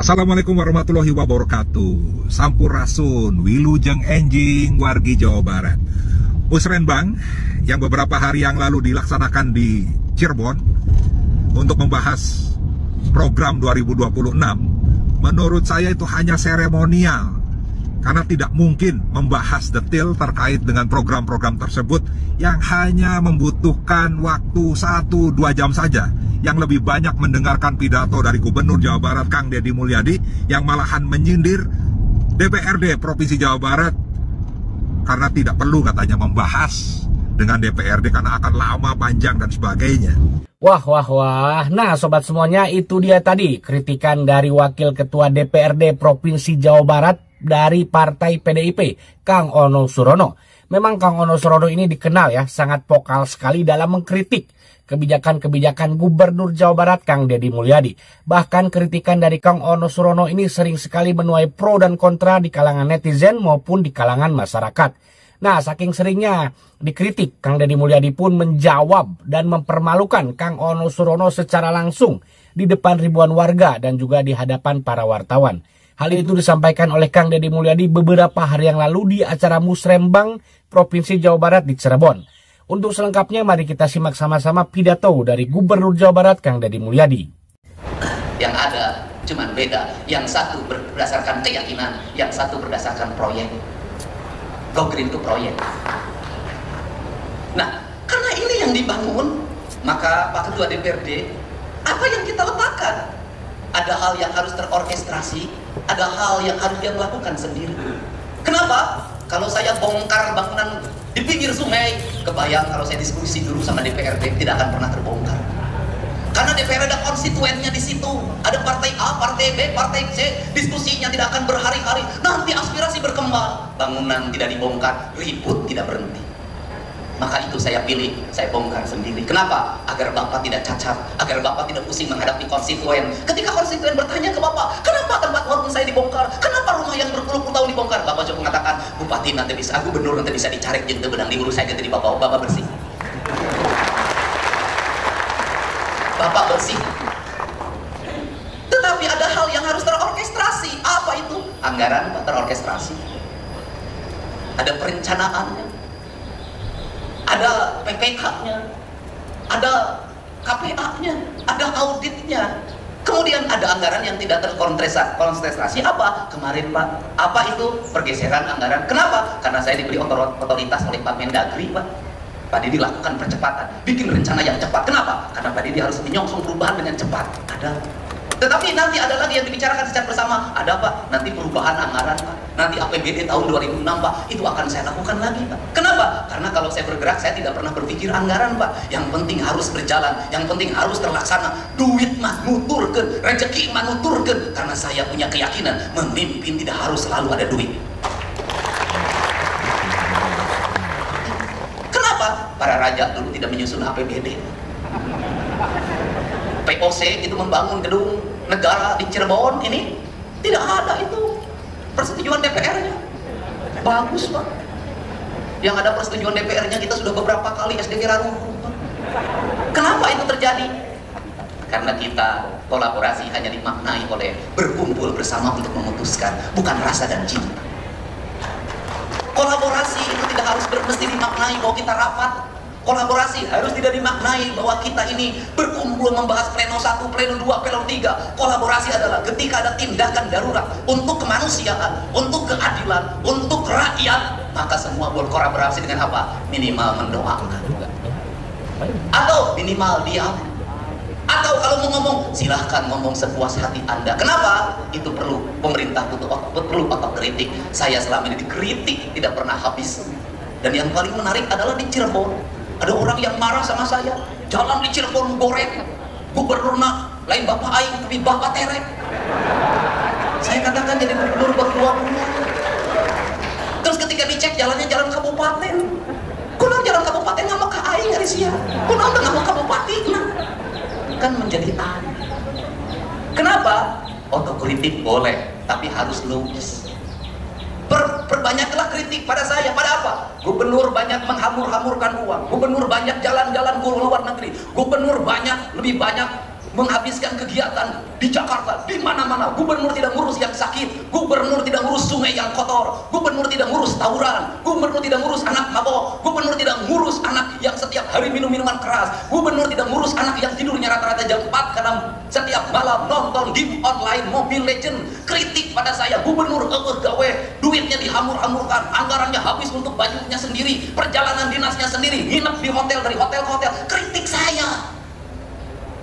Assalamualaikum warahmatullahi wabarakatuh. Sampurasun, Wilujeng Enjing, Wargi Jawa Barat. Musrenbang yang beberapa hari yang lalu dilaksanakan di Cirebon untuk membahas program 2026, menurut saya itu hanya seremonial, karena tidak mungkin membahas detail terkait dengan program-program tersebut yang hanya membutuhkan waktu 1-2 jam saja, yang lebih banyak mendengarkan pidato dari Gubernur Jawa Barat Kang Deddy Mulyadi yang malahan menyindir DPRD Provinsi Jawa Barat karena tidak perlu katanya membahas dengan DPRD karena akan lama, panjang, dan sebagainya. Wah. Nah, sobat semuanya, itu dia tadi kritikan dari Wakil Ketua DPRD Provinsi Jawa Barat dari Partai PDIP, Kang Ono Surono. Memang Kang Ono Surono ini dikenal ya, sangat vokal sekali dalam mengkritik kebijakan-kebijakan Gubernur Jawa Barat Kang Deddy Mulyadi. Bahkan kritikan dari Kang Ono Surono ini sering sekali menuai pro dan kontra di kalangan netizen maupun di kalangan masyarakat. Nah, saking seringnya dikritik, Kang Deddy Mulyadi pun menjawab dan mempermalukan Kang Ono Surono secara langsung di depan ribuan warga dan juga di hadapan para wartawan. Hal itu disampaikan oleh Kang Deddy Mulyadi beberapa hari yang lalu di acara Musrembang Provinsi Jawa Barat di Cirebon. Untuk selengkapnya mari kita simak sama-sama pidato dari Gubernur Jawa Barat Kang Deddy Mulyadi. Yang ada cuman beda, yang satu berdasarkan keyakinan, yang satu berdasarkan proyek. Go Green itu proyek. Nah, karena ini yang dibangun, maka Pak Ketua DPRD, apa yang kita letakkan? Ada hal yang harus terorkestrasi, ada hal yang harus dia melakukan sendiri. Kenapa? Kalau saya bongkar bangunan di pinggir sungai, kebayang kalau saya diskusi dulu sama DPRD tidak akan pernah terbongkar. Karena DPR ada konstituennya di situ, ada partai A, partai B, partai C, diskusinya tidak akan berhari-hari. Nanti aspirasi berkembang, bangunan tidak dibongkar, ribut tidak berhenti. Maka itu saya pilih, saya bongkar sendiri. Kenapa? Agar Bapak tidak cacat, agar Bapak tidak pusing menghadapi konstituen. Ketika konstituen bertanya ke Bapak, kenapa tempat warung saya dibongkar? Kenapa rumah yang berpuluh-puluh tahun dibongkar? Bapak coba mengatakan, Bupati nanti bisa, Gubernur nanti bisa dicarik jente benang di urus saya ganti di Bapak bersih. Bapak bersih. Tetapi ada hal yang harus terorkestrasi. Apa itu? Anggaran terorkestrasi. Ada perencanaannya, ada PPK-nya, ada KPA-nya, ada auditnya. Kemudian ada anggaran yang tidak terkonsentrasi. Apa? Kemarin Pak, apa itu? Pergeseran anggaran. Kenapa? Karena saya diberi otoritas oleh Pak Mendagri, Pak. Pak Deddy lakukan percepatan, bikin rencana yang cepat. Kenapa? Karena Pak Deddy harus menyongsong perubahan dengan cepat. Ada. Tetapi nanti ada lagi yang dibicarakan secara bersama. Ada Pak, nanti perubahan anggaran Pak. Nanti APBD tahun 2006 Pak, itu akan saya lakukan lagi Pak. Kenapa? Karena kalau saya bergerak, saya tidak pernah berpikir anggaran Pak. Yang penting harus berjalan, yang penting harus terlaksana. Duit mah nuturkeun, rezeki mah nuturkeun. Karena saya punya keyakinan, memimpin tidak harus selalu ada duit. Kenapa? Para raja dulu tidak menyusun APBD. POC itu membangun gedung negara di Cirebon ini tidak ada itu persetujuan DPR-nya. Bagus Pak. Yang ada persetujuan DPR-nya kita sudah beberapa kali SDG runtuh. Kenapa itu terjadi? Karena kita kolaborasi hanya dimaknai oleh berkumpul bersama untuk memutuskan, bukan rasa dan cinta. Kolaborasi itu tidak harus mesti dimaknai bahwa kita rapat. Kolaborasi harus tidak dimaknai bahwa kita ini berkumpul membahas pleno 1, pleno 2, pleno 3. Kolaborasi adalah ketika ada tindakan darurat untuk kemanusiaan, untuk keadilan, untuk rakyat, maka semua berkolaborasi dengan apa? Minimal mendoakan, atau minimal diam, atau kalau mau ngomong silahkan ngomong sepuas hati Anda. Kenapa? Itu perlu pemerintah perlu otokritik. Saya selama ini dikritik tidak pernah habis. Dan yang paling menarik adalah di Cirebon. Ada orang yang marah sama saya, jalan di Cirebon goreng, gubernur nak lain bapak aing tapi bapak terek. Saya katakan jadi gubernur berdua bulan. Terus ketika dicek jalannya jalan kabupaten, kunaon jalan kabupaten nggak mau ke aing dari sia, kunaon nggak mau kabupaten, kan menjadi aneh. Kenapa? Otokritik boleh, tapi harus logis. Perbanyaklah kritik pada saya. Pada apa? Gubernur banyak menghamur-hamurkan uang, gubernur banyak jalan-jalan ke luar negeri, gubernur lebih banyak menghabiskan kegiatan di Jakarta, di mana-mana. Gubernur tidak ngurus yang sakit, gubernur tidak ngurus sungai yang kotor, gubernur tidak ngurus tawuran, gubernur tidak ngurus anak mabok, gubernur tidak ngurus anak yang setiap hari minum minuman keras, gubernur tidak ngurus anak yang tidurnya rata-rata jam 4 karena setiap malam nonton game online Mobile Legend. Kritik pada saya, gubernur gawe, duitnya dihamur-hamurkan, anggarannya habis untuk bajunya sendiri, perjalanan dinasnya sendiri, nginep di hotel, dari hotel ke hotel. Kritik saya.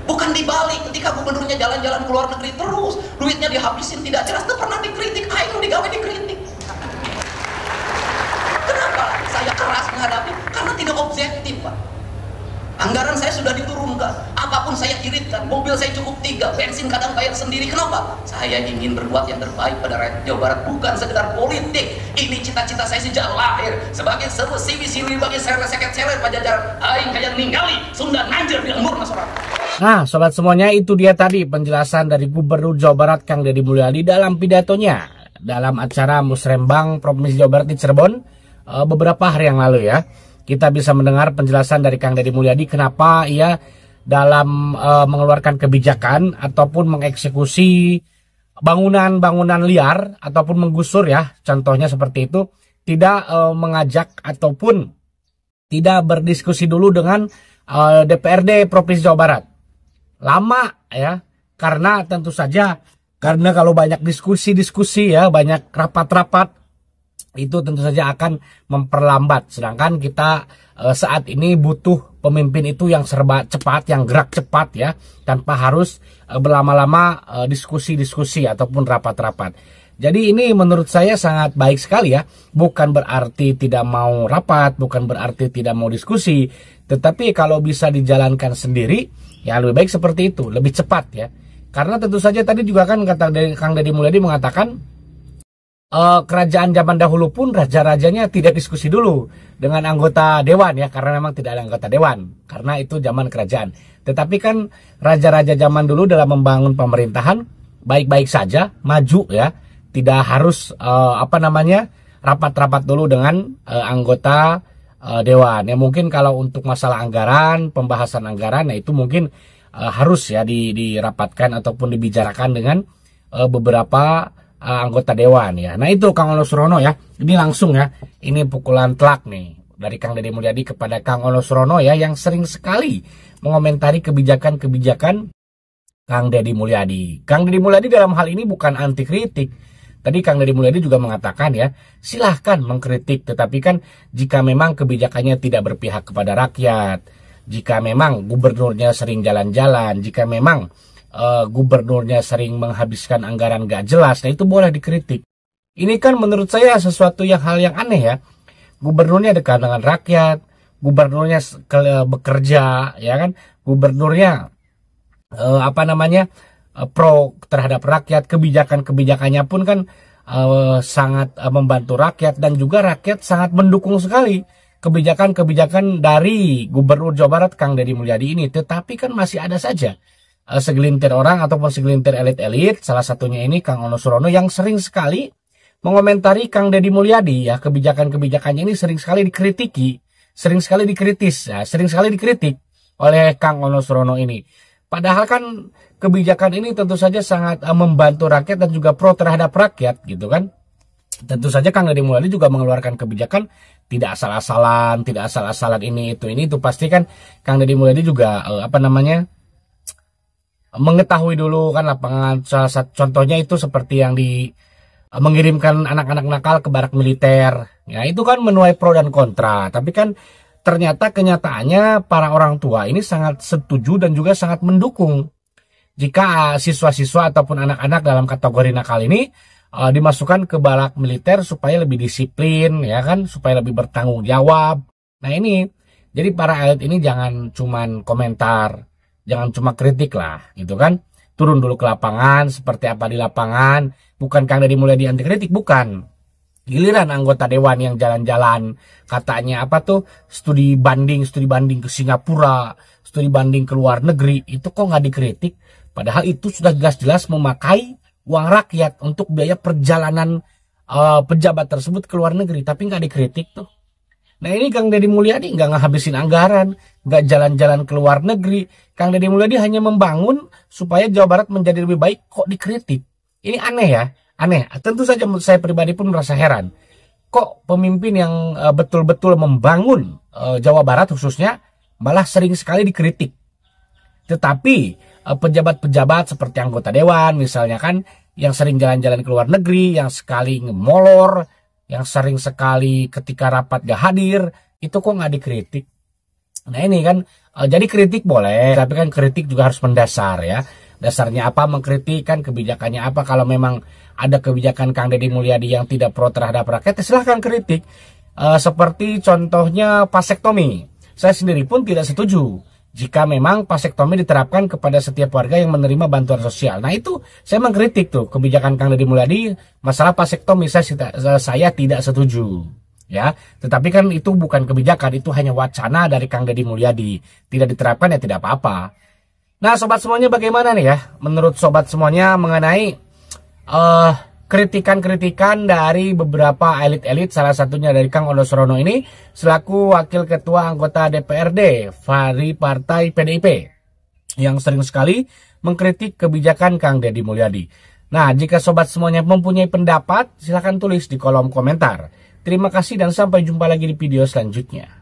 Bukan dibalik, ketika gubernurnya jalan-jalan ke luar negeri terus, duitnya dihabisin tidak jelas, itu pernah dikritik. Ayo digawe dikritik. Kenapa saya keras menghadapi? Karena tidak objektif, Pak. Anggaran saya sudah diturunkan, apapun saya iritkan, mobil saya cukup 3, bensin kadang bayar sendiri. Kenapa? Saya ingin berbuat yang terbaik pada rakyat Jawa Barat, bukan sekedar politik. Ini cita-cita saya sejak lahir. Sebagai siwi-siwi bagi seret-seket-seret Pajajaran, aing hayang ningali Sunda nanjir di lembur masyarakat. Nah, sobat semuanya, itu dia tadi penjelasan dari Gubernur Jawa Barat Kang Deddy Mulyadi dalam pidatonya dalam acara Musrembang Provinsi Jawa Barat di Cirebon beberapa hari yang lalu ya. Kita bisa mendengar penjelasan dari Kang Deddy Mulyadi kenapa ia dalam mengeluarkan kebijakan ataupun mengeksekusi bangunan-bangunan liar ataupun menggusur ya, contohnya seperti itu, tidak mengajak ataupun tidak berdiskusi dulu dengan DPRD Provinsi Jawa Barat. Lama ya, karena tentu saja karena kalau banyak diskusi-diskusi ya, banyak rapat-rapat, itu tentu saja akan memperlambat. Sedangkan kita saat ini butuh pemimpin itu yang serba cepat, yang gerak cepat ya, tanpa harus berlama-lama diskusi-diskusi ataupun rapat-rapat. Jadi ini menurut saya sangat baik sekali ya. Bukan berarti tidak mau rapat, bukan berarti tidak mau diskusi, tetapi kalau bisa dijalankan sendiri ya lebih baik seperti itu, lebih cepat ya. Karena tentu saja tadi juga kan kata Kang Deddy Mulyadi mengatakan kerajaan zaman dahulu pun raja-rajanya tidak diskusi dulu dengan anggota dewan ya, karena memang tidak ada anggota dewan, karena itu zaman kerajaan. Tetapi kan raja-raja zaman dulu dalam membangun pemerintahan baik-baik saja, maju ya, tidak harus rapat-rapat dulu dengan anggota dewan. Ya mungkin kalau untuk masalah anggaran, pembahasan anggaran, nah itu mungkin harus ya dirapatkan ataupun dibicarakan dengan beberapa anggota dewan ya. Nah itu Kang Ono Surono ya. Ini langsung ya. Ini pukulan telak nih dari Kang Deddy Mulyadi kepada Kang Ono Surono ya, yang sering sekali mengomentari kebijakan-kebijakan Kang Deddy Mulyadi. Kang Deddy Mulyadi dalam hal ini bukan anti kritik. Tadi Kang Deddy Mulyadi juga mengatakan ya, silahkan mengkritik, tetapi kan jika memang kebijakannya tidak berpihak kepada rakyat, jika memang gubernurnya sering jalan-jalan, jika memang gubernurnya sering menghabiskan anggaran gak jelas, nah itu boleh dikritik. Ini kan menurut saya sesuatu hal yang aneh ya. Gubernurnya dekat dengan rakyat, gubernurnya bekerja ya kan, gubernurnya pro terhadap rakyat, kebijakannya pun kan sangat membantu rakyat, dan juga rakyat sangat mendukung sekali kebijakan-kebijakan dari Gubernur Jawa Barat Kang Deddy Mulyadi ini. Tetapi kan masih ada saja segelintir orang ataupun segelintir elit-elit, salah satunya ini Kang Ono Surono, yang sering sekali mengomentari Kang Deddy Mulyadi ya, kebijakan-kebijakannya ini sering sekali dikritiki, sering sekali dikritis ya, sering sekali dikritik oleh Kang Ono Surono ini. Padahal kan kebijakan ini tentu saja sangat membantu rakyat dan juga pro terhadap rakyat gitu kan. Tentu saja Kang Deddy Mulyadi juga mengeluarkan kebijakan tidak asal-asalan, ini itu pasti kan Kang Deddy Mulyadi juga mengetahui dulu kan lapangan. Salah satu contohnya itu seperti yang mengirimkan anak-anak nakal ke barak militer. Ya itu kan menuai pro dan kontra. Tapi kan ternyata kenyataannya para orang tua ini sangat setuju dan juga sangat mendukung jika siswa-siswa ataupun anak-anak dalam kategori nakal ini dimasukkan ke barak militer supaya lebih disiplin ya kan, supaya lebih bertanggung jawab. Nah ini jadi para elit ini jangan cuman komentar, jangan cuma kritik lah gitu kan. Turun dulu ke lapangan, seperti apa di lapangan. Bukan Kang Deddy Mulyadi anti kritik, bukan. Giliran anggota dewan yang jalan-jalan, katanya studi banding ke Singapura, studi banding ke luar negeri, itu kok nggak dikritik? Padahal itu sudah jelas-jelas memakai uang rakyat untuk biaya perjalanan pejabat tersebut ke luar negeri, tapi nggak dikritik tuh. Nah ini Kang Deddy Mulyadi nggak ngahabisin anggaran, nggak jalan-jalan ke luar negeri. Kang Deddy Mulyadi hanya membangun supaya Jawa Barat menjadi lebih baik, kok dikritik. Ini aneh ya, aneh. Tentu saja saya pribadi pun merasa heran. Kok pemimpin yang betul-betul membangun Jawa Barat khususnya malah sering sekali dikritik. Tetapi pejabat-pejabat seperti anggota dewan misalnya kan, yang sering jalan-jalan ke luar negeri, yang sekali ngemolor, yang sering sekali ketika rapat gak hadir, itu kok nggak dikritik. Nah ini kan, jadi kritik boleh, tapi kan kritik juga harus mendasar ya. Dasarnya apa mengkritik, kan kebijakannya apa. Kalau memang ada kebijakan Kang Deddy Mulyadi yang tidak pro terhadap rakyat, silahkan kritik. Seperti contohnya vasektomi. Saya sendiri pun tidak setuju jika memang vasektomi diterapkan kepada setiap warga yang menerima bantuan sosial. Nah itu saya mengkritik tuh kebijakan Kang Deddy Mulyadi masalah vasektomi, saya tidak setuju ya. Tetapi kan itu bukan kebijakan, itu hanya wacana dari Kang Deddy Mulyadi. Tidak diterapkan ya tidak apa-apa. Nah sobat semuanya, bagaimana nih ya menurut sobat semuanya mengenai kritikan-kritikan dari beberapa elit-elit, salah satunya dari Kang Ono Surono ini selaku wakil ketua anggota DPRD dari partai PDIP yang sering sekali mengkritik kebijakan Kang Deddy Mulyadi. Nah, jika sobat semuanya mempunyai pendapat, silahkan tulis di kolom komentar. Terima kasih dan sampai jumpa lagi di video selanjutnya.